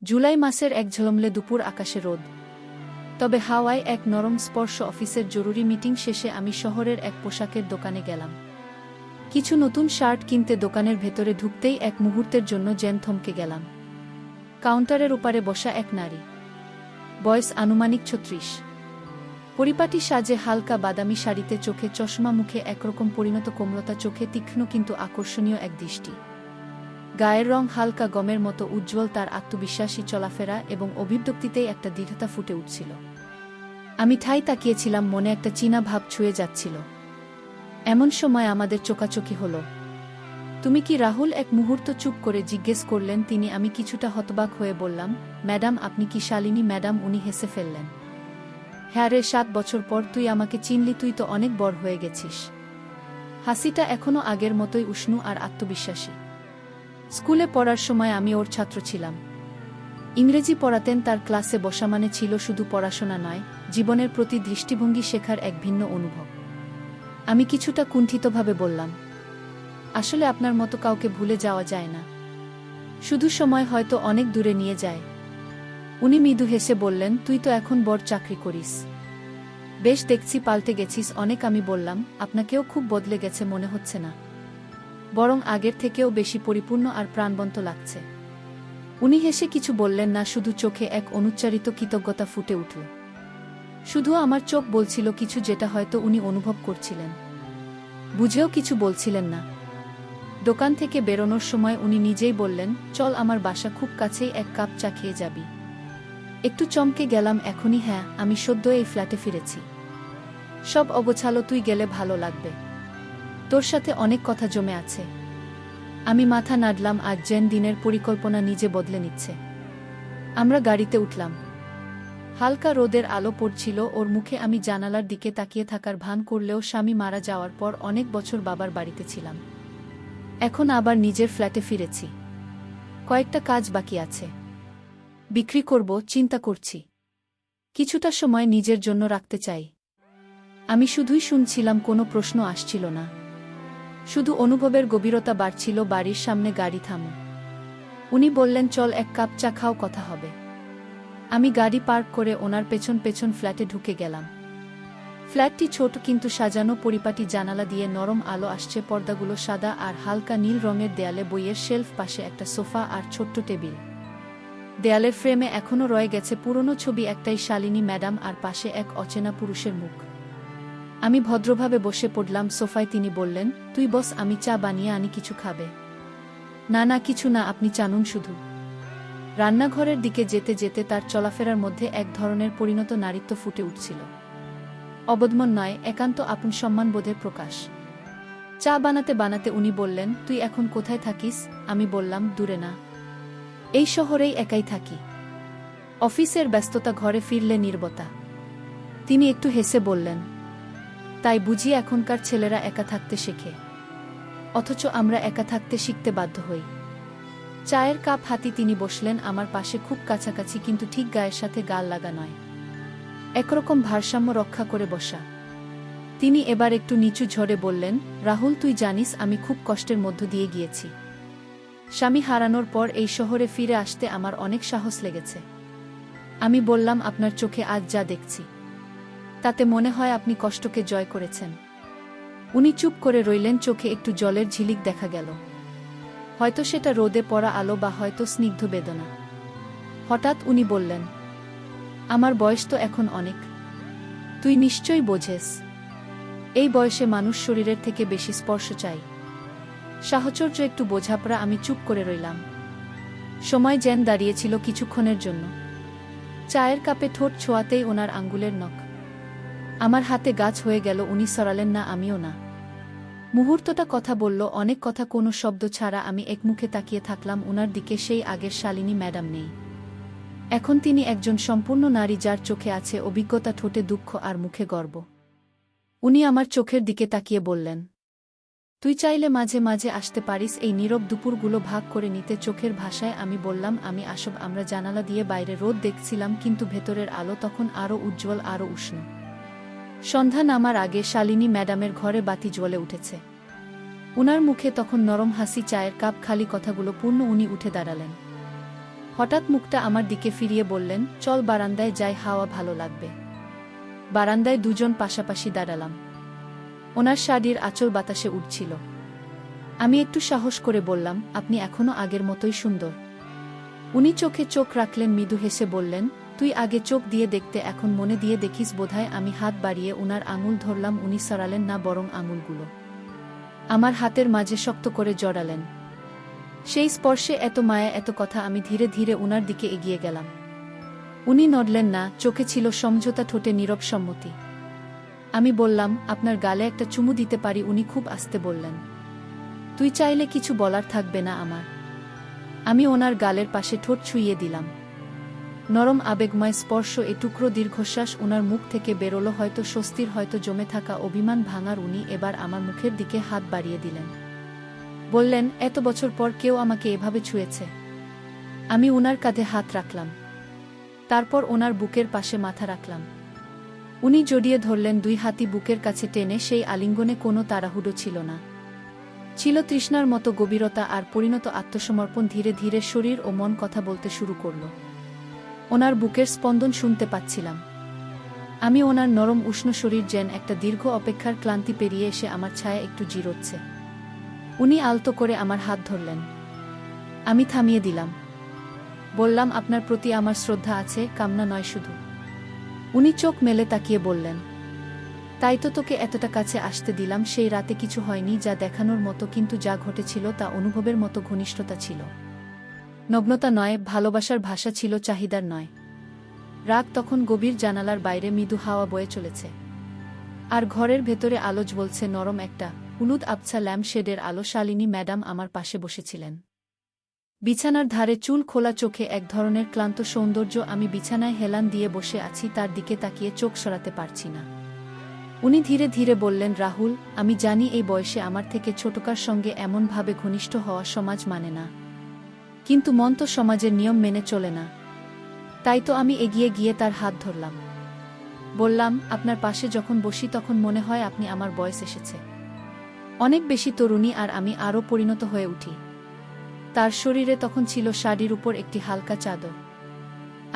জুলাই মাসের এক ঝলমলে দুপুর আকাশে রোদ, তবে হাওয়ায় এক নরম স্পর্শ। অফিসের জরুরি মিটিং শেষে আমি শহরের এক পোশাকের দোকানে গেলাম কিছু নতুন শার্ট কিনতে। দোকানের ভেতরে ঢুকতেই এক মুহূর্তের জন্য যেন থমকে গেলাম। কাউন্টারের ওপারে বসা এক নারী, বয়স আনুমানিক ৩৬, পরিপাটি সাজে, হালকা বাদামি শাড়িতে, চোখে চশমা, মুখে একরকম পরিণত কোমলতা, চোখে তীক্ষ্ণ কিন্তু আকর্ষণীয় এক দৃষ্টি। গায়ের রং হালকা গমের মতো উজ্জ্বল, তার আত্মবিশ্বাসী চলাফেরা এবং অভিব্যক্তিতেই একটা দৃঢ়তা ফুটে উঠছিল। আমি ঠাই তাকিয়েছিলাম, মনে একটা চীনা ভাব ছুঁয়ে যাচ্ছিল। এমন সময় আমাদের চোকাচোকি হলো। তুমি কি রাহুল? এক মুহূর্ত চুপ করে জিজ্ঞেস করলেন তিনি। আমি কিছুটা হতবাক হয়ে বললাম, ম্যাডাম, আপনি কি শালিনী ম্যাডাম? উনি হেসে ফেললেন। হ্যাঁ রে, ৭ বছর পর তুই আমাকে চিনলি, তুই তো অনেক বড় হয়ে গেছিস। হাসিটা এখনও আগের মতোই উষ্ণ আর আত্মবিশ্বাসী। স্কুলে পড়ার সময় আমি ওর ছাত্র ছিলাম। ইংরেজি পড়াতেন, তার ক্লাসে বসা মানে ছিল শুধু পড়াশোনা নয়, জীবনের প্রতি দৃষ্টিভঙ্গি শেখার এক ভিন্ন অনুভব। আমি কিছুটা কুণ্ঠিতভাবে বললাম, আসলে আপনার মতো কাউকে ভুলে যাওয়া যায় না, শুধু সময় হয়তো অনেক দূরে নিয়ে যায়। উনি মৃদু হেসে বললেন, তুই তো এখন বড় চাকরি করিস, বেশ দেখছি পাল্টে গেছিস অনেক। আমি বললাম, আপনাকেও খুব বদলে গেছে মনে হচ্ছে না, বরং আগের থেকেও বেশি পরিপূর্ণ আর প্রাণবন্ত লাগছে। উনি হেসে কিছু বললেন না, শুধু চোখে এক অনুচ্চারিত কৃতজ্ঞতা ফুটে উঠল। শুধু আমার চোখ বলছিল কিছু, যেটা হয়তো উনি অনুভব করছিলেন, বুঝেও কিছু বলছিলেন না। দোকান থেকে বেরোনোর সময় উনি নিজেই বললেন, চল, আমার বাসা খুব কাছেই, এক কাপ চা খেয়ে যাবি। একটু চমকে গেলাম। এখনই? হ্যাঁ, আমি সদ্য এই ফ্ল্যাটে ফিরেছি, সব অগোছালো, তুই গেলে ভালো লাগবে, তোর সাথে অনেক কথা জমে আছে। আমি মাথা নাড়লাম, আজ যেন দিনের পরিকল্পনা নিজে বদলে নিচ্ছে। আমরা গাড়িতে উঠলাম। হালকা রোদের আলো পড়ছিল ওর মুখে। আমি জানালার দিকে তাকিয়ে থাকার ভান করলেও স্বামী মারা যাওয়ার পর অনেক বছর বাবার বাড়িতে ছিলাম, এখন আবার নিজের ফ্ল্যাটে ফিরেছি। কয়েকটা কাজ বাকি আছে, বিক্রি করব, চিন্তা করছি। কিছুটা সময় নিজের জন্য রাখতে চাই। আমি শুধুই শুনছিলাম, কোনো প্রশ্ন আসছিল না, শুধু অনুভবের গভীরতা বাড়ছিল। বাড়ির সামনে গাড়ি থামো। উনি বললেন, চল, এক কাপ চা খাও, কথা হবে। আমি গাড়ি পার্ক করে ওনার পেছন পেছন ফ্ল্যাটে ঢুকে গেলাম। ফ্ল্যাটটি ছোট কিন্তু সাজানো, পরিপাটি, জানালা দিয়ে নরম আলো আসছে, পর্দাগুলো সাদা আর হালকা নীল রঙের, দেয়ালে বইয়ের শেলফ, পাশে একটা সোফা আর ছোট্ট টেবিল। দেয়ালের ফ্রেমে এখনও রয়ে গেছে পুরনো ছবি, একটাই, শালিনী ম্যাডাম, আর পাশে এক অচেনা পুরুষের মুখ। আমি ভদ্রভাবে বসে পড়লাম সোফায়। তিনি বললেন, তুই বস, আমি চা বানিয়ে আনি, কিছু খাবে? না না, কিছু না, আপনি জানুন শুধু। রান্নাঘরের দিকে যেতে যেতে তার চলাফেরার মধ্যে এক ধরনের পরিণত নারীত্ব ফুটে উঠছিল। অবদমন নয়, একান্ত আপন সম্মানবোধের প্রকাশ। চা বানাতে বানাতে উনি বললেন, তুই এখন কোথায় থাকিস? আমি বললাম, দূরে না, এই শহরেই একাই থাকি। অফিসের ব্যস্ততা, ঘরে ফিরলে নীরবতা। তিনি একটু হেসে বললেন, তাই বুঝি এখনকার ছেলেরা একা থাকতে শেখে, অথচ আমরা একা থাকতে শিখতে বাধ্য হই। চায়ের কাপ হাতি তিনি বসলেন আমার পাশে, খুব কাছাকাছি, কিন্তু ঠিক গায়ের সাথে গাল লাগা নয়, একরকম ভারসাম্য রক্ষা করে বসা। তিনি এবার একটু নিচু ঝরে বললেন, রাহুল, তুই জানিস আমি খুব কষ্টের মধ্য দিয়ে গিয়েছি। স্বামী হারানোর পর এই শহরে ফিরে আসতে আমার অনেক সাহস লেগেছে। আমি বললাম, আপনার চোখে আজ যা দেখছি, তাতে মনে হয় আপনি কষ্টকে জয় করেছেন। উনি চুপ করে রইলেন, চোখে একটু জলের ঝিলিক দেখা গেল, হয়তো সেটা রোদে পড়া আলো বা হয়তো স্নিগ্ধ বেদনা। হঠাৎ উনি বললেন, আমার বয়স তো এখন অনেক, তুই নিশ্চয়ই বোঝেস, এই বয়সে মানুষ শরীরের থেকে বেশি স্পর্শ চাই, সাহচর্য, একটু বোঝাপড়া। আমি চুপ করে রইলাম। সময় যেন দাঁড়িয়েছিল কিছুক্ষণের জন্য। চায়ের কাপে ঠোঁট ছোঁয়াতেই ওনার আঙ্গুলের নখ আমার হাতে গাছ হয়ে গেল। উনি সরালেন না, আমিও না। মুহূর্তটা কথা বলল, অনেক কথা, কোনো শব্দ ছাড়া। আমি একমুখে তাকিয়ে থাকলাম উনার দিকে। সেই আগের শালিনী ম্যাডাম নেই, এখন তিনি একজন সম্পূর্ণ নারী, যার চোখে আছে অভিজ্ঞতা, ঠোঁটে দুঃখ আর মুখে গর্ব। উনি আমার চোখের দিকে তাকিয়ে বললেন, তুই চাইলে মাঝে মাঝে আসতে পারিস, এই নীরব দুপুরগুলো ভাগ করে নিতে। চোখের ভাষায় আমি বললাম, আমি আসব। আমরা জানালা দিয়ে বাইরে রোদ দেখছিলাম, কিন্তু ভেতরের আলো তখন আরও উজ্জ্বল, আরও উষ্ণ। সন্ধ্যা নামার আগে শালিনী ম্যাডামের ঘরে বাতি জ্বলে উঠেছে। উনার মুখে তখন নরম হাসি, চায়ের কাপ খালি, কথাগুলো পূর্ণ। উনি উঠে দাঁড়ালেন, হঠাৎ মুখটা আমার দিকে ফিরিয়ে বললেন, চল বারান্দায় যাই, হাওয়া ভালো লাগবে। বারান্দায় দুজন পাশাপাশি দাঁড়ালাম। ওনার শাড়ির আঁচল বাতাসে উঠছিল। আমি একটু সাহস করে বললাম, আপনি এখনো আগের মতোই সুন্দর। উনি চোখে চোখ রাখলেন, মৃদু হেসে বললেন, তুই আগে চোখ দিয়ে দেখতে, এখন মনে দিয়ে দেখিস বোধহয়। আমি হাত বাড়িয়ে উনার আঙুল ধরলাম। উনি সরালেন না, বরং আঙুলগুলো আমার হাতের মাঝে শক্ত করে জড়ালেন। সেই স্পর্শে এত মায়া, এত কথা। আমি ধীরে ধীরে উনার দিকে এগিয়ে গেলাম। উনি নড়লেন না, চোখে ছিল সমঝোতা, ঠোঁটে নীরব সম্মতি। আমি বললাম, আপনার গালে একটা চুমু দিতে পারি? উনি খুব আস্তে বললেন, তুই চাইলে কিছু বলার থাকবে না আমার। আমি ওনার গালের পাশে ঠোঁট ছুঁইয়ে দিলাম। নরম আবেগময় স্পর্শ, এ টুকরো দীর্ঘশ্বাস ওনার মুখ থেকে বেরোলো, হয়তো স্বস্তির, হয়তো জমে থাকা অভিমান ভাঙার। উনি এবার আমার মুখের দিকে হাত বাড়িয়ে দিলেন। বললেন, এত বছর পর কেউ আমাকে এভাবে ছুঁয়েছে। আমি উনার কাঁধে হাত রাখলাম। তারপর ওনার বুকের পাশে মাথা রাখলাম। উনি জড়িয়ে ধরলেন, দুই হাতই বুকের কাছে টেনে। সেই আলিঙ্গনে কোনো তাড়াহুড়ো ছিল না, ছিল তৃষ্ণার মতো গভীরতা আর পরিণত আত্মসমর্পণ। ধীরে ধীরে শরীর ও মন কথা বলতে শুরু করল। ওনার বুকের স্পন্দন শুনতে পাচ্ছিলাম। আমি ওনার নরম উষ্ণ শরীর, যেন একটা দীর্ঘ অপেক্ষার ক্লান্তি পেরিয়ে এসে আমার ছায়া একটু জিরোচ্ছে। উনি আলতো করে আমার হাত ধরলেন। আমি থামিয়ে দিলাম। বললাম, আপনার প্রতি আমার শ্রদ্ধা আছে, কামনা নয় শুধু। উনি চোখ মেলে তাকিয়ে বললেন, তাই তো তোকে এতটা কাছে আসতে দিলাম। সেই রাতে কিছু হয়নি যা দেখানোর মতো, কিন্তু যা ঘটেছিল তা অনুভবের মতো। ঘনিষ্ঠতা ছিল, নগ্নতা নয়, ভালোবাসার ভাষা ছিল, চাহিদার নয়। রাগ তখন গভীর, জানালার বাইরে মৃদু হাওয়া বয়ে চলেছে, আর ঘরের ভেতরে আলো জ্বলছে, নরম একটা হলুদ আবছা ল্যাম্পশেডের আলো। শালিনী ম্যাডাম আমার পাশে বসেছিলেন, বিছানার ধারে, চুল খোলা, চোখে এক ধরনের ক্লান্ত সৌন্দর্য। আমি বিছানায় হেলান দিয়ে বসে আছি, তার দিকে তাকিয়ে চোখ সরাতে পারছি না। উনি ধীরে ধীরে বললেন, রাহুল, আমি জানি এই বয়সে আমার থেকে ছোটকার সঙ্গে এমনভাবে ঘনিষ্ঠ হওয়া সমাজ মানে না, কিন্তু মন তো সমাজের নিয়ম মেনে চলে না। তাই তো আমি এগিয়ে গিয়ে তার হাত ধরলাম। বললাম, আপনার পাশে যখন বসি তখন মনে হয় আপনি আমার বয়স এসেছে, অনেক বেশি তরুণী, আর আমি আরও পরিণত হয়ে উঠি। তার শরীরে তখন ছিল শাড়ির উপর একটি হালকা চাদর।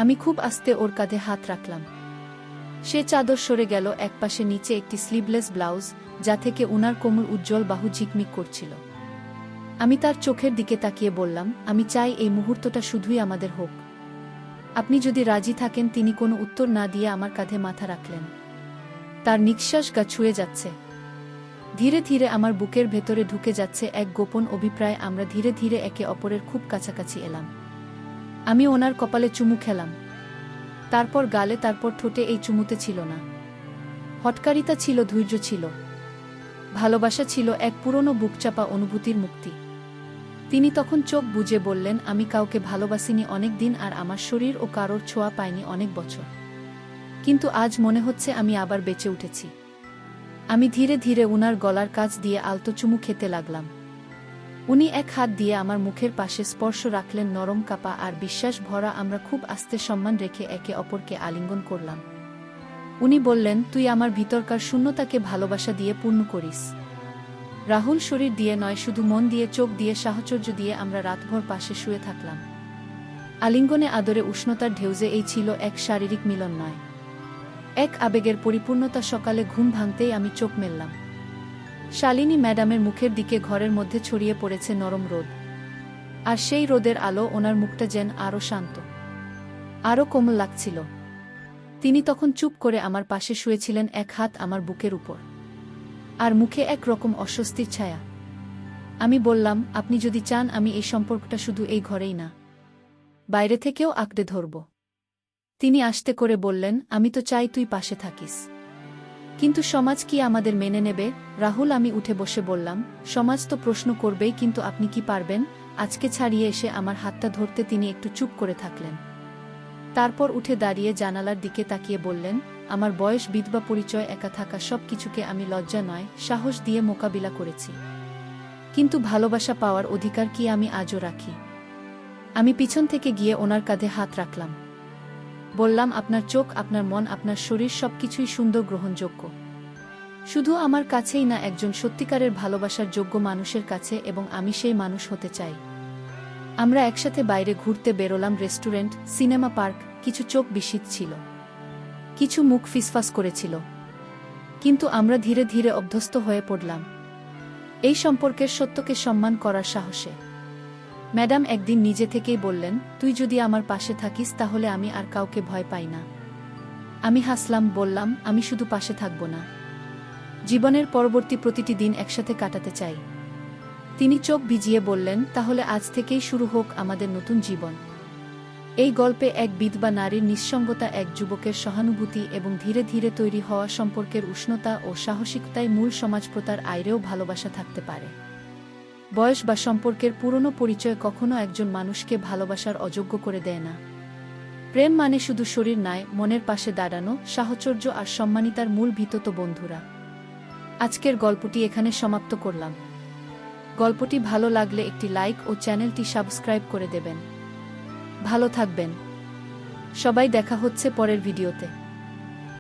আমি খুব আস্তে ওর কাঁধে হাত রাখলাম। সে চাদর সরে গেল, একপাশে নিচে একটি স্লিভলেস ব্লাউজ, যা থেকে উনার কোমল উজ্জ্বল বাহু ঝিকমিক করছিল। আমি তার চোখের দিকে তাকিয়ে বললাম, আমি চাই এই মুহূর্তটা শুধুই আমাদের হোক। আপনি যদি রাজি থাকেন। তিনি কোনো উত্তর না দিয়ে আমার কাঁধে মাথা রাখলেন। তার নিঃশ্বাস গা ছুঁয়ে যাচ্ছে, ধীরে ধীরে আমার বুকের ভেতরে ঢুকে যাচ্ছে এক গোপন অভিপ্রায়। আমরা ধীরে ধীরে একে অপরের খুব কাছাকাছি এলাম। আমি ওনার কপালে চুমু খেলাম, তারপর গালে, তারপর ঠোঁটে। এই চুমুতে ছিল না হটকারিতা, ছিল ধৈর্য, ছিল ভালোবাসা, ছিল এক পুরনো বুকচাপা অনুভূতির মুক্তি। তিনি তখন চোখ বুজে বললেন, আমি কাউকে ভালোবাসিনি অনেক দিন, আর আমার শরীর ও কারোর ছোঁয়া পায়নি অনেক বছর, কিন্তু আজ মনে হচ্ছে আমি আবার বেঁচে উঠেছি। আমি ধীরে ধীরে উনার গলার কাছ দিয়ে আলতো চুমু খেতে লাগলাম। উনি এক হাত দিয়ে আমার মুখের পাশে স্পর্শ রাখলেন, নরম, কাপা আর বিশ্বাস ভরা। আমরা খুব আস্তে, সম্মান রেখে একে অপরকে আলিঙ্গন করলাম। উনি বললেন, তুই আমার ভিতরকার শূন্যতাকে ভালোবাসা দিয়ে পূর্ণ করিস রাহুল, শরীর দিয়ে নয়, শুধু মন দিয়ে, চোখ দিয়ে, সাহচর্য দিয়ে। আমরা রাতভর পাশে শুয়ে থাকলাম, আলিঙ্গনে, আদরে, উষ্ণতার ঢেউজে। এই ছিল এক শারীরিক মিলন নয়, এক আবেগের পরিপূর্ণতা। সকালে ঘুম ভাঙতেই আমি চোখ মেললাম। শালিনী ম্যাডামের মুখের দিকে ঘরের মধ্যে ছড়িয়ে পড়েছে নরম রোদ, আর সেই রোদের আলো ওনার মুখটা যেন আরও শান্ত, আরও কোমল লাগছিল। তিনি তখন চুপ করে আমার পাশে শুয়েছিলেন, এক হাত আমার বুকের উপর, আর মুখে এক রকম অস্বস্তির ছায়া। আমি বললাম, আপনি যদি চান, আমি এই সম্পর্কটা শুধু এই ঘরেই না, বাইরে থেকেও আঁকড়ে ধরব। তিনি আস্তে করে বললেন, আমি তো চাই তুই পাশে থাকিস, কিন্তু সমাজ কি আমাদের মেনে নেবে? রাহুল, আমি উঠে বসে বললাম, সমাজ তো প্রশ্ন করবেই, কিন্তু আপনি কি পারবেন? আজকে ছাড়িয়ে এসে আমার হাতটা ধরতে তিনি একটু চুপ করে থাকলেন। তারপর উঠে দাঁড়িয়ে জানালার দিকে তাকিয়ে বললেন, আমার বয়স, বিধবা, পরিচয়, একা থাকা, সব কিছুকে আমি লজ্জা নয়, সাহস দিয়ে মোকাবিলা করেছি, কিন্তু ভালোবাসা পাওয়ার অধিকার কি আমি আজও রাখি? আমি পিছন থেকে গিয়ে ওনার কাঁধে হাত রাখলাম। বললাম, আপনার চোখ, আপনার মন, আপনার শরীর, সবকিছুই সুন্দর, গ্রহণযোগ্য, শুধু আমার কাছেই না, একজন সত্যিকারের ভালোবাসার যোগ্য মানুষের কাছে, এবং আমি সেই মানুষ হতে চাই। আমরা একসাথে বাইরে ঘুরতে বেরোলাম, রেস্টুরেন্ট, সিনেমা পার্ক। কিছু চোখ বিস্মিত ছিল, কিছু মুখ ফিসফাস করেছিল, কিন্তু আমরা ধীরে ধীরে অভ্যস্ত হয়ে পড়লাম এই সম্পর্কের সত্যকে সম্মান করার সাহসে। ম্যাডাম একদিন নিজে থেকেই বললেন, তুই যদি আমার পাশে থাকিস তাহলে আমি আর কাউকে ভয় পাই না। আমি হাসলাম, বললাম, আমি শুধু পাশে থাকব না, জীবনের পরবর্তী প্রতিটি দিন একসাথে কাটাতে চাই। তিনি চোখ ভিজিয়ে বললেন, তাহলে আজ থেকেই শুরু হোক আমাদের নতুন জীবন। এই গল্পে এক বিধবা নারীর নিঃসঙ্গতা, এক যুবকের সহানুভূতি এবং ধীরে ধীরে তৈরি হওয়া সম্পর্কের উষ্ণতা ও সাহসিকতায় মূল সমাজপ্রতার আইরেও ভালোবাসা থাকতে পারে। বয়স বা সম্পর্কের পুরনো পরিচয় কখনো একজন মানুষকে ভালোবাসার অযোগ্য করে দেয় না। প্রেম মানে শুধু শরীর নয়, মনের পাশে দাঁড়ানো, সাহচর্য আর সম্মানিতার মূল ভিত। তো বন্ধুরা, আজকের গল্পটি এখানে সমাপ্ত করলাম। গল্পটি ভালো লাগলে একটি লাইক ও চ্যানেলটি সাবস্ক্রাইব করে দেবেন। ভালো থাকবেন সবাই, দেখা হচ্ছে পরের ভিডিওতে।